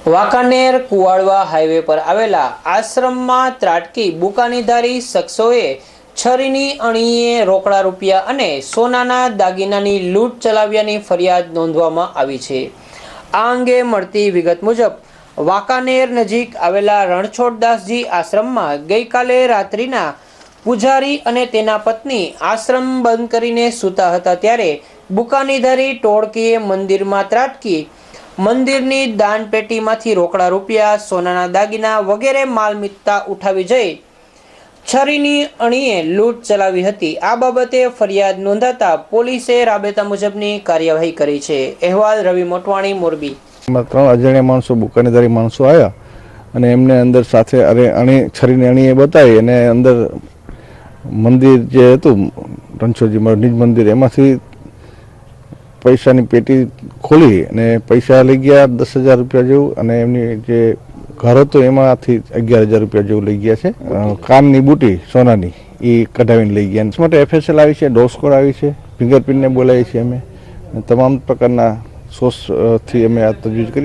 Wankaner Kuvadva highway પર આવેલા આશ્રમમાં ત્રાટકી બુકાનીધારી શખ્સોએ છરીની અણીએ રોકડા રૂપિયા અને સોનાના દાગીનાની લૂંટ ચલાવ્યાની ફરિયાદ નોંધવામાં આવી છે। આ અંગે મળતી વિગત મુજબ વાંકાનેર નજીક આવેલા રણછોડદાસજી આશ્રમમાં ગઈકાલે રાત્રિના પૂજારી અને તેના પત્ની આશ્રમ બંધ કરીને સૂતા હતા ત્યારે બુકાનીધારી ટોળકીએ મંદિરમાં ત્રાટકી મંદિરની દાન પેટીમાંથી રોકડા રૂપિયા સોનાના દાગીના વગેરે માલ મિત્તા ઉઠાવી જઈ છરીની અણીએ લૂંટ ચલાવી હતી। આ બાબતે ફરિયાદ નોંધાતા પોલીસે રાબેતા મુજબની કાર્યવાહી કરી છે। અહેવાલ રવિ મોટવાણી, મોરબી। 3 અજાણ્યા માણસો બુકાનીધારી માણસો આવ્યા અને એમને અંદર સાથે છરીની અણીએ બતાવી અને અંદર મંદિર જે હતું રણછોડજી મહારાજની મંદિર એમાંથી પૈસાની પેટી ખોલી અને પૈસા લઈ ગયા 10,000 રૂપિયા જેવું અને એમની જે ઘર હતો એમાંથી 11,000 રૂપિયા જેવું લઈ ગયા છે। કાનની બુટી સોનાની એ કઢાવીને લઈ ગયા। માટે FSL આવી છે, ડોગ સ્કોડ આવી છે, ફિંગરપ્રિન્ટને બોલાવી છે। અમે તમામ પ્રકારના સોર્સથી અમે આ તજવીજ કરી।